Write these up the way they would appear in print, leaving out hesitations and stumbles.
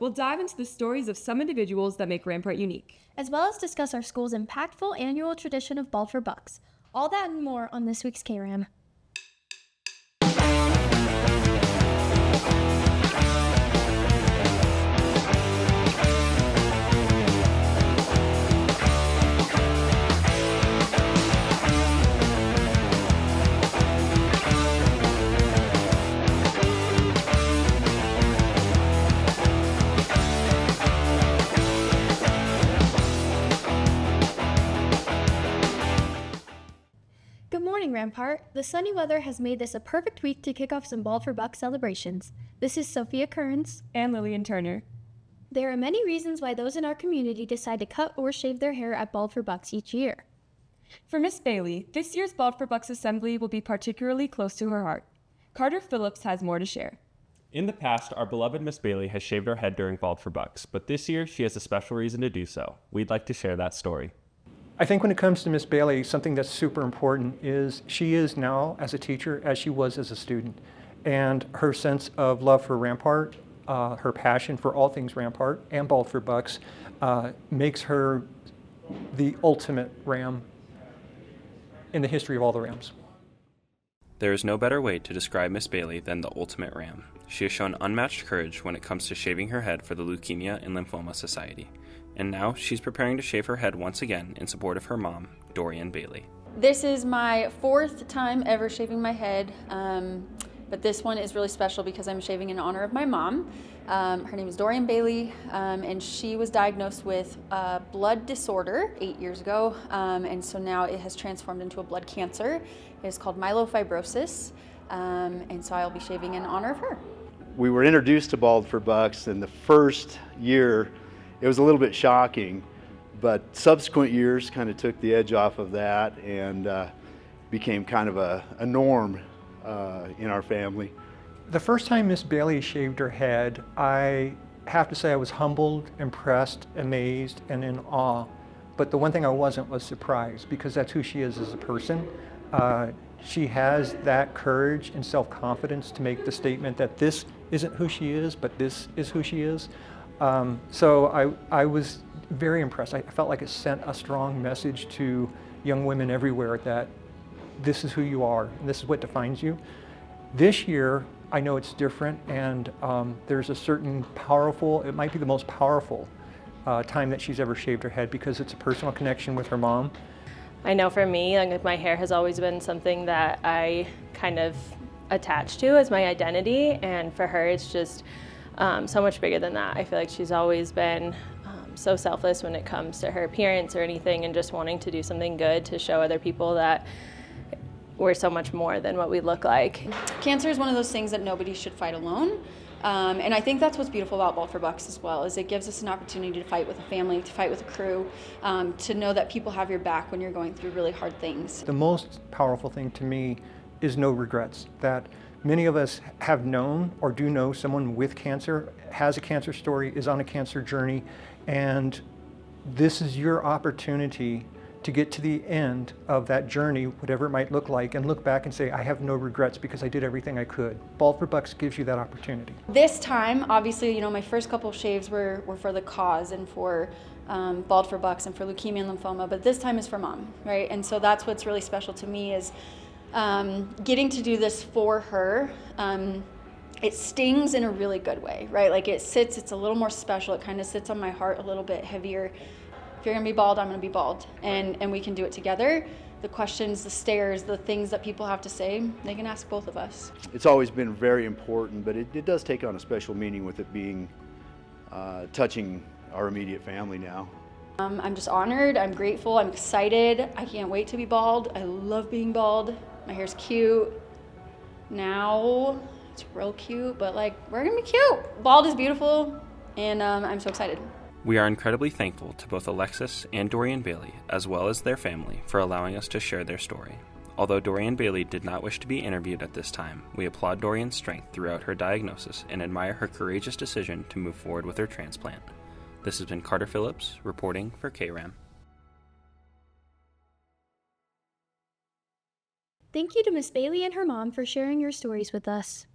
we'll dive into the stories of some individuals that make Rampart unique, as well as discuss our school's impactful annual tradition of Bald for Bucks. All that and more on this week's Kram. Good morning, Rampart. The sunny weather has made this a perfect week to kick off some Bald for Bucks celebrations. This is Sophia Kearns and Lillian Turner. There are many reasons why those in our community decide to cut or shave their hair at Bald for Bucks each year. For Miss Bailey, this year's Bald for Bucks assembly will be particularly close to her heart. Carter Phillips has more to share. In the past, our beloved Miss Bailey has shaved her head during Bald for Bucks, but this year she has a special reason to do so. We'd like to share that story. I think when it comes to Miss Bailey, something that's super important is she is now as a teacher as she was as a student. And her sense of love for Rampart, her passion for all things Rampart and Bald for Bucks makes her the ultimate Ram in the history of all the Rams. There is no better way to describe Miss Bailey than the ultimate Ram. She has shown unmatched courage when it comes to shaving her head for the Leukemia and Lymphoma Society. And now she's preparing to shave her head once again in support of her mom, Dorian Bailey. This is my 4th time ever shaving my head, but this one is really special because I'm shaving in honor of my mom. Her name is Dorian Bailey, and she was diagnosed with a blood disorder 8 years ago, and so now it has transformed into a blood cancer. It is called myelofibrosis, and so I'll be shaving in honor of her. We were introduced to Bald for Bucks, and the first year it was a little bit shocking, but subsequent years kind of took the edge off of that and became kind of a norm in our family. The first time Miss Bailey shaved her head, I have to say I was humbled, impressed, amazed, and in awe. But the one thing I wasn't was surprised, because that's who she is as a person. She has that courage and self-confidence to make the statement that this isn't who she is, but this is who she is. So I was very impressed. I felt like it sent a strong message to young women everywhere that this is who you are, and this is what defines you. This year, I know it's different, and there's a certain powerful, it might be the most powerful time that she's ever shaved her head, because it's a personal connection with her mom. I know for me, like, my hair has always been something that I kind of attach to as my identity, and for her it's just so much bigger than that. I feel like she's always been so selfless when it comes to her appearance or anything, and just wanting to do something good to show other people that we're so much more than what we look like. Cancer is one of those things that nobody should fight alone. And I think that's what's beautiful about Bald for Bucks as well, is it gives us an opportunity to fight with a family, to fight with a crew, to know that people have your back when you're going through really hard things. The most powerful thing to me is no regrets, that many of us have known or do know someone with cancer, has a cancer story, is on a cancer journey, and this is your opportunity to get to the end of that journey, whatever it might look like, and look back and say, I have no regrets because I did everything I could. Bald for Bucks gives you that opportunity. This time, obviously, my first couple shaves were for the cause and for Bald for Bucks and for leukemia and lymphoma, but this time is for mom, right? And so that's what's really special to me, is getting to do this for her. It stings in a really good way, right? Like it's a little more special. It kind of sits on my heart a little bit heavier. If you're gonna be bald, I'm gonna be bald, and we can do it together. The questions, the stares, the things that people have to say, they can ask both of us. It's always been very important, but it does take on a special meaning with it being touching our immediate family now. I'm just honored, I'm grateful, I'm excited. I can't wait to be bald. I love being bald. My hair's cute. Now it's real cute, but like, we're gonna be cute. Bald is beautiful, and I'm so excited. We are incredibly thankful to both Alexis and Dorian Bailey, as well as their family, for allowing us to share their story. Although Dorian Bailey did not wish to be interviewed at this time, we applaud Dorian's strength throughout her diagnosis and admire her courageous decision to move forward with her transplant. This has been Carter Phillips, reporting for Kram. Thank you to Miss Bailey and her mom for sharing your stories with us.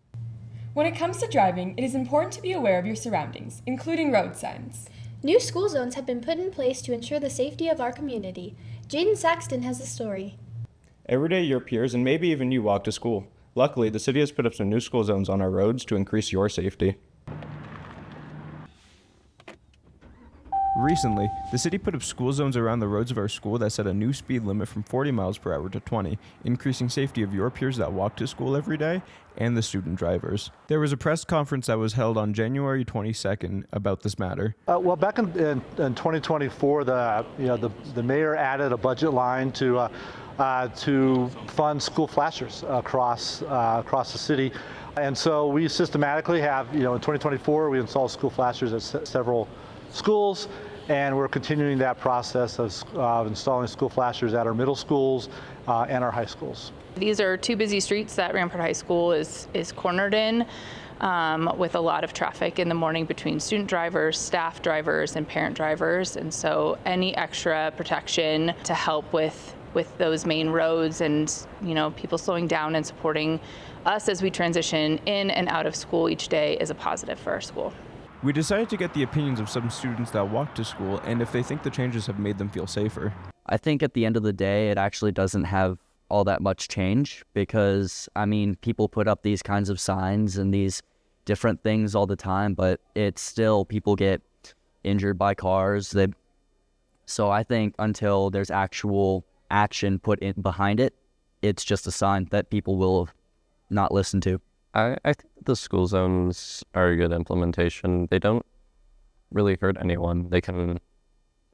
When it comes to driving, it is important to be aware of your surroundings, including road signs. New school zones have been put in place to ensure the safety of our community. Jaden Saxton has the story. Every day your peers and maybe even you walk to school. Luckily, the city has put up some new school zones on our roads to increase your safety. Recently, the city put up school zones around the roads of our school that set a new speed limit from 40 miles per hour to 20, increasing safety of your peers that walk to school every day and the student drivers. There was a press conference that was held on January 22nd about this matter. Well, back in 2024, the mayor added a budget line to fund school flashers across the city. And so we systematically have, in 2024, we installed school flashers at several schools, and we're continuing that process of installing school flashers at our middle schools and our high schools. These are two busy streets that Rampart High School is cornered in, with a lot of traffic in the morning between student drivers, staff drivers, and parent drivers. And so any extra protection to help with those main roads and people slowing down and supporting us as we transition in and out of school each day is a positive for our school. We decided to get the opinions of some students that walk to school and if they think the changes have made them feel safer. I think at the end of the day, it actually doesn't have all that much change because, people put up these kinds of signs and these different things all the time, but it's still people get injured by cars. So I think until there's actual action put in behind it, it's just a sign that people will not listen to. I think the school zones are a good implementation. They don't really hurt anyone. They can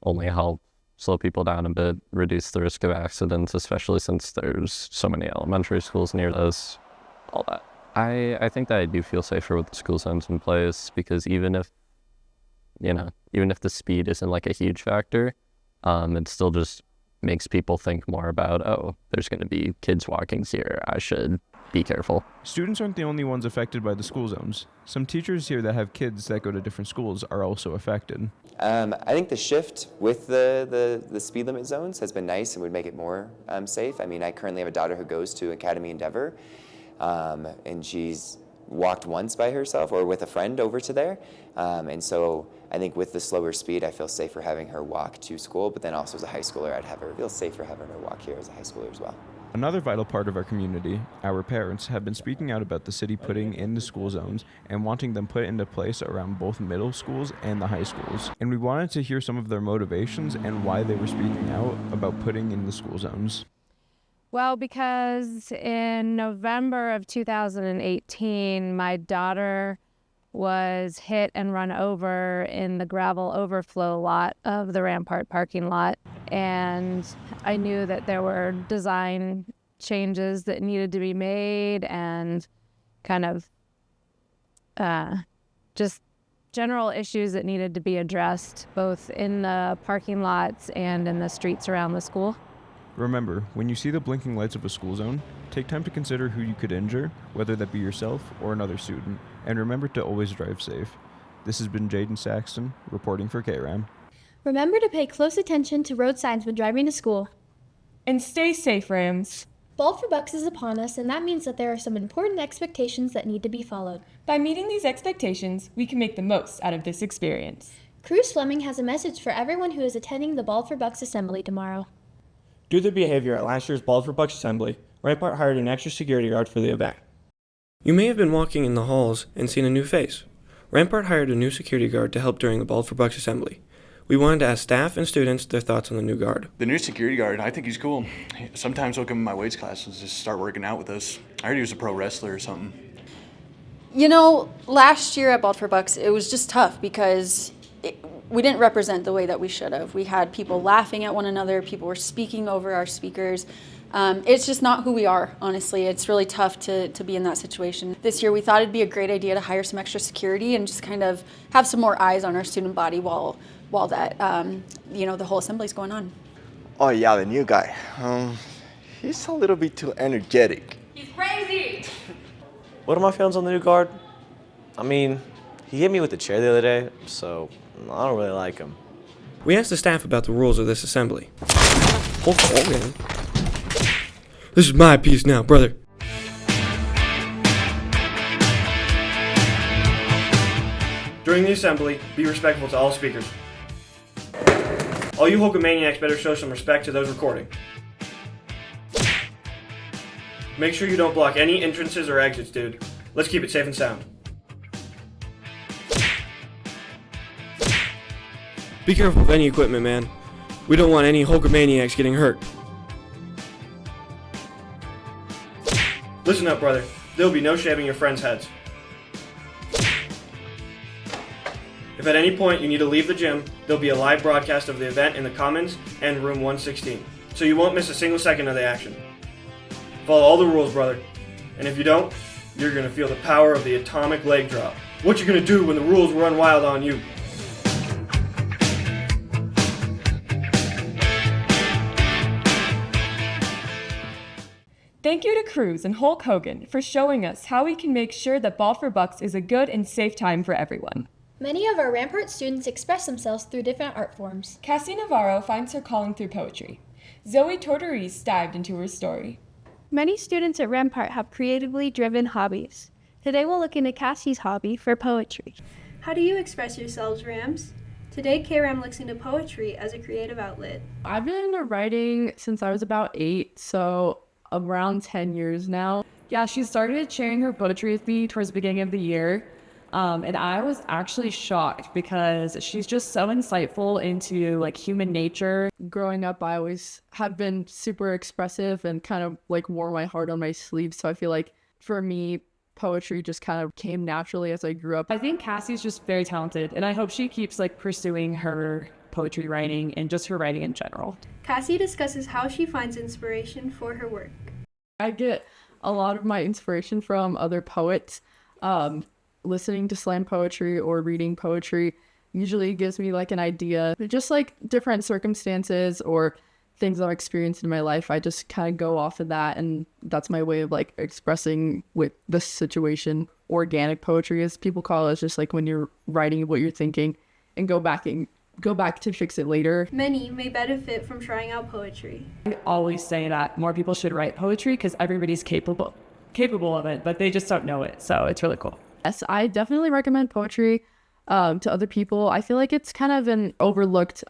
only help slow people down a bit, reduce the risk of accidents, especially since there's so many elementary schools near us, all that. I think that I do feel safer with the school zones in place because even if the speed isn't like a huge factor, it still just makes people think more about, there's going to be kids walking here. I should be careful. Students aren't the only ones affected by the school zones. Some teachers here that have kids that go to different schools are also affected. I think the shift with the speed limit zones has been nice and would make it more safe. I currently have a daughter who goes to Academy Endeavor, and she's walked once by herself or with a friend over to there. And so I think with the slower speed, I feel safer having her walk to school, but then also as a high schooler, I'd feel safer having her walk here as a high schooler as well. Another vital part of our community, our parents, have been speaking out about the city putting in the school zones and wanting them put into place around both middle schools and the high schools. And we wanted to hear some of their motivations and why they were speaking out about putting in the school zones. Well, because in November of 2018, my daughter was hit and run over in the gravel overflow lot of the Rampart parking lot. And I knew that there were design changes that needed to be made and kind of just general issues that needed to be addressed both in the parking lots and in the streets around the school. Remember, when you see the blinking lights of a school zone, take time to consider who you could injure, whether that be yourself or another student, and remember to always drive safe. This has been Jaden Saxton, reporting for Kram. Remember to pay close attention to road signs when driving to school. And stay safe, Rams. Bald for Bucks is upon us, and that means that there are some important expectations that need to be followed. By meeting these expectations, we can make the most out of this experience. Cruz Fleming has a message for everyone who is attending the Bald for Bucks assembly tomorrow. Due to the behavior at last year's Bald for Bucks assembly, Rampart hired an extra security guard for the event. You may have been walking in the halls and seen a new face. Rampart hired a new security guard to help during the Bald for Bucks assembly. We wanted to ask staff and students their thoughts on the new guard. The new security guard, I think he's cool. Sometimes he'll come in my weights class and just start working out with us. I heard he was a pro wrestler or something. Last year at Bald for Bucks, it was just tough because we didn't represent the way that we should have. We had people laughing at one another. People were speaking over our speakers. It's just not who we are, honestly. It's really tough to be in that situation. This year, we thought it'd be a great idea to hire some extra security and just kind of have some more eyes on our student body while that, the whole assembly's going on. Oh yeah, the new guy. He's a little bit too energetic. He's crazy! What are my feelings on the new guard? He hit me with the chair the other day, so I don't really like him. We asked the staff about the rules of this assembly. Hold on, man. This is my piece now, brother. During the assembly, be respectful to all speakers. All you Hulkamaniacs better show some respect to those recording. Make sure you don't block any entrances or exits, dude. Let's keep it safe and sound. Be careful with any equipment, man. We don't want any Hulkamaniacs getting hurt. Listen up, brother. There'll be no shaving your friends' heads. If at any point you need to leave the gym, there'll be a live broadcast of the event in the Commons and room 116, so you won't miss a single second of the action. Follow all the rules, brother. And if you don't, you're gonna feel the power of the atomic leg drop. What you gonna do when the rules run wild on you? Thank you to Cruz and Hulk Hogan for showing us how we can make sure that Ball for Bucks is a good and safe time for everyone. Many of our Rampart students express themselves through different art forms. Kassandra Navarro finds her calling through poetry. Zoe Tortoris dived into her story. Many students at Rampart have creatively driven hobbies. Today we'll look into Cassie's hobby for poetry. How do you express yourselves, Rams? Today, Kram looks into poetry as a creative outlet. I've been into writing since I was about 8, so around 10 years now. Yeah, she started sharing her poetry with me towards the beginning of the year. And I was actually shocked because she's just so insightful into like human nature. Growing up, I always have been super expressive and kind of like wore my heart on my sleeve. So I feel like for me, poetry just kind of came naturally as I grew up. I think Cassie's just very talented, and I hope she keeps like pursuing her poetry writing and just her writing in general. Cassie discusses how she finds inspiration for her work. I get a lot of my inspiration from other poets. Listening to slam poetry or reading poetry usually gives me like an idea, just like different circumstances or things I've experienced in my life. I just kind of go off of that, and that's my way of like expressing with the situation. Organic poetry, as people call it, is just like when you're writing what you're thinking and go back to fix it later. Many may benefit from trying out poetry. I always say that more people should write poetry because everybody's capable of it, but they just don't know it. So it's really cool. Yes, I definitely recommend poetry to other people. I feel like it's kind of an overlooked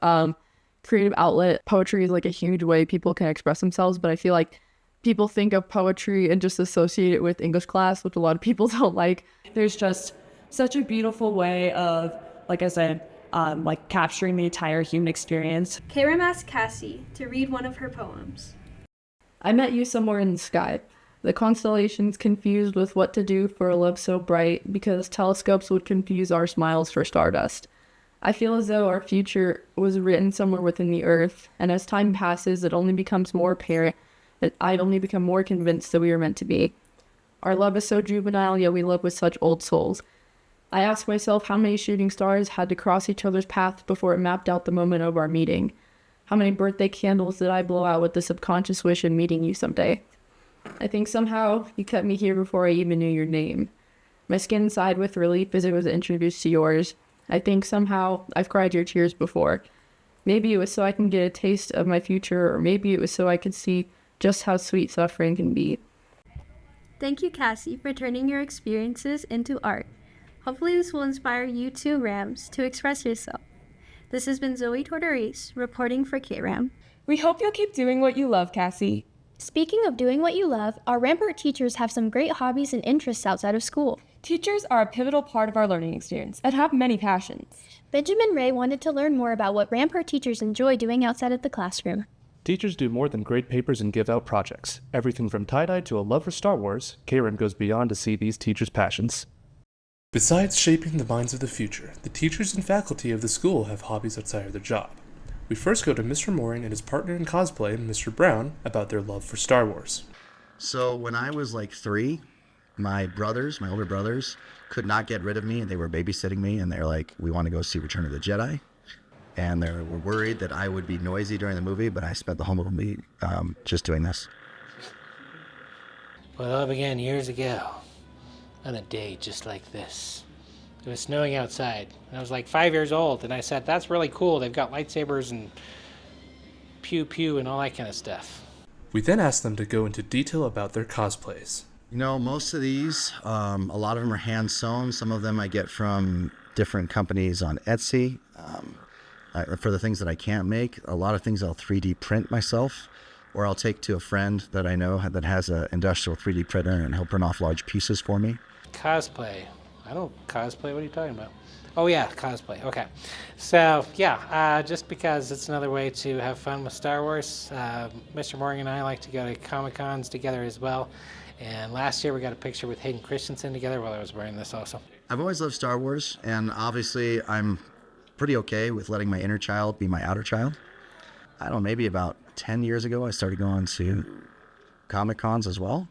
creative outlet. Poetry is like a huge way people can express themselves, but I feel like people think of poetry and just associate it with English class, which a lot of people don't like. There's just such a beautiful way of, like I said, like capturing the entire human experience. Kram asked Cassie to read one of her poems. I met you somewhere in the sky. The constellations confused with what to do for a love so bright, because telescopes would confuse our smiles for stardust. I feel as though our future was written somewhere within the earth, and as time passes, it only becomes more apparent that I'd only become more convinced that we were meant to be. Our love is so juvenile, yet we love with such old souls. I ask myself how many shooting stars had to cross each other's path before it mapped out the moment of our meeting. How many birthday candles did I blow out with the subconscious wish of meeting you someday? I think somehow you kept me here before I even knew your name. My skin sighed with relief as it was introduced to yours. I think somehow I've cried your tears before. Maybe it was so I can get a taste of my future, or maybe it was so I could see just how sweet suffering can be. Thank you, Cassie, for turning your experiences into art. Hopefully this will inspire you too, Rams, to express yourself. This has been Zoe Tortoris reporting for Kram. We hope you'll keep doing what you love, Cassie. Speaking of doing what you love, our Rampart teachers have some great hobbies and interests outside of school. Teachers are a pivotal part of our learning experience and have many passions. Benjamin Ray wanted to learn more about what Rampart teachers enjoy doing outside of the classroom. Teachers do more than grade papers and give out projects. Everything from tie-dye to a love for Star Wars, Kram goes beyond to see these teachers' passions. Besides shaping the minds of the future, the teachers and faculty of the school have hobbies outside of their job. We first go to Mr. Mooring and his partner in cosplay, Mr. Brown, about their love for Star Wars. So when I was like 3, my older brothers, could not get rid of me. They were babysitting me, and they're like, we want to go see Return of the Jedi. And they were worried that I would be noisy during the movie, but I spent the whole movie just doing this. Well, it all began years ago, on a day just like this. It was snowing outside, and I was like 5 years old, and I said, that's really cool. They've got lightsabers and pew-pew and all that kind of stuff. We then asked them to go into detail about their cosplays. You know, most of these, a lot of them are hand-sewn. Some of them I get from different companies on Etsy. For the things that I can't make, a lot of things I'll 3D print myself, or I'll take to a friend that I know that has an industrial 3D printer and he'll print off large pieces for me. Cosplay. I don't cosplay. What are you talking about? Oh yeah, cosplay. Okay. So yeah, just because it's another way to have fun with Star Wars. Mr. Morgan and I like to go to Comic-Cons together as well. And last year we got a picture with Hayden Christensen together while I was wearing this also. I've always loved Star Wars, and obviously I'm pretty okay with letting my inner child be my outer child. I don't know, maybe about 10 years ago I started going to Comic-Cons as well,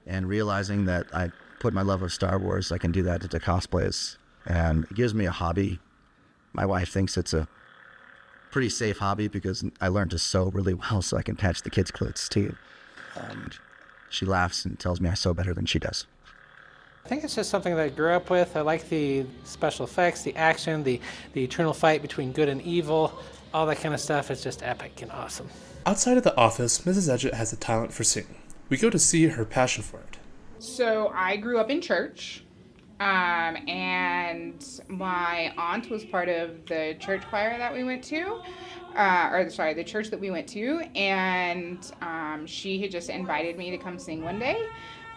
and realizing that I put my love of Star Wars, I can do that into cosplays, and it gives me a hobby. My wife thinks it's a pretty safe hobby because I learned to sew really well so I can patch the kids' clothes too. She laughs and tells me I sew better than she does. I think it's just something that I grew up with. I like the special effects, the action, the eternal fight between good and evil, all that kind of stuff. It's just epic and awesome. Outside of the office, Mrs. Edgett has a talent for singing. We go to see her passion for it. So I grew up in church, and my aunt was part of the church choir that we went to, the church that we went to, and she had just invited me to come sing one day.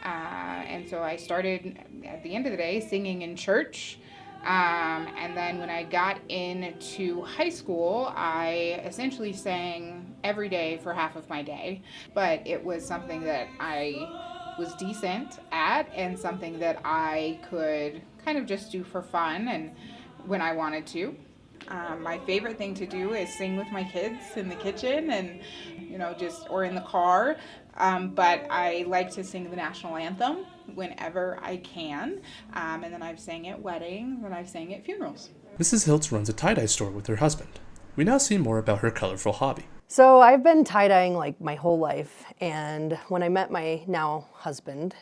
And so I started, at the end of the day, singing in church. And then when I got into high school, I essentially sang every day for half of my day. But it was something that I was decent at and something that I could kind of just do for fun and when I wanted to. My favorite thing to do is sing with my kids in the kitchen and, or in the car. But I like to sing the national anthem whenever I can. And then I've sang at weddings and I've sang at funerals. Mrs. Hiltz runs a tie-dye store with her husband. We now see more about her colorful hobby. So I've been tie-dyeing like my whole life, and when I met my now husband,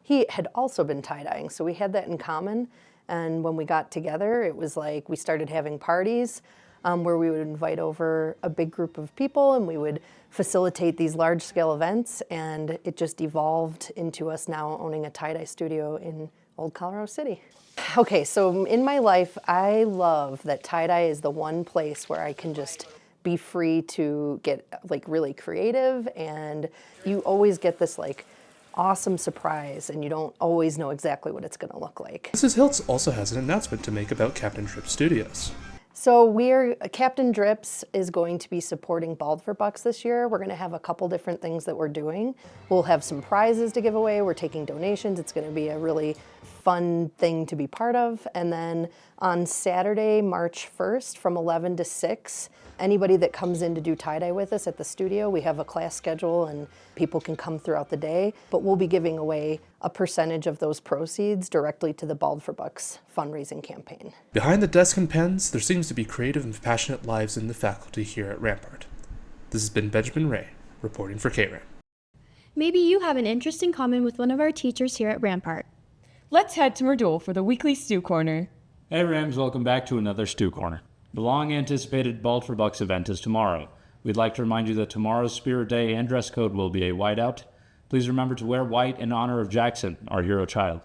he had also been tie-dyeing, so we had that in common. And when we got together, it was like we started having parties where we would invite over a big group of people and we would facilitate these large-scale events, and it just evolved into us now owning a tie-dye studio in Old Colorado City. Okay, so in my life, I love that tie-dye is the one place where I can just be free to get like really creative, and you always get this like awesome surprise and you don't always know exactly what it's going to look like. Mrs. Hiltz also has an announcement to make about Captain Drip Studios. So Captain Drips is going to be supporting Bald for Bucks this year. We're going to have a couple different things that we're doing. We'll have some prizes to give away. We're taking donations. It's going to be a really fun thing to be part of. And then on Saturday, March 1st from 11 to 6, anybody that comes in to do tie-dye with us at the studio, we have a class schedule and people can come throughout the day, but we'll be giving away a percentage of those proceeds directly to the Bald for Bucks fundraising campaign. Behind the desk and pens, there seems to be creative and passionate lives in the faculty here at Rampart. This has been Benjamin Ray, reporting for KRAM. Maybe you have an interesting comment with one of our teachers here at Rampart. Let's head to Merdule for the weekly Stew Corner. Hey Rams, welcome back to another Stew Corner. The long-anticipated Bald for Bucks event is tomorrow. We'd like to remind you that tomorrow's Spirit Day and dress code will be a whiteout. Please remember to wear white in honor of Jackson, our hero child.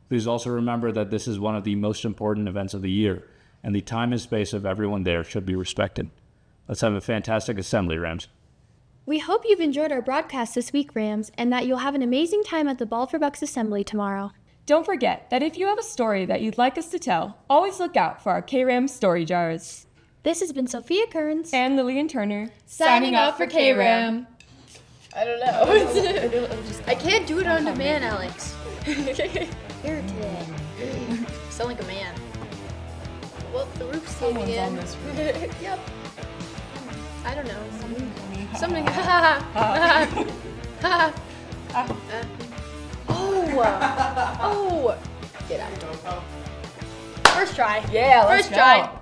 Please also remember that this is one of the most important events of the year, and the time and space of everyone there should be respected. Let's have a fantastic assembly, Rams. We hope you've enjoyed our broadcast this week, Rams, and that you'll have an amazing time at the Bald for Bucks assembly tomorrow. Don't forget that if you have a story that you'd like us to tell, always look out for our KRAM story jars. This has been Sophia Kearns and Lillian Turner signing off for KRAM. I don't know. I can't do it on demand, Alex. Here today. Sound like a man. Well, the roof's caving in. Yep. I don't know. Something. Oh! Get out. First try. Yeah, let's First try. go.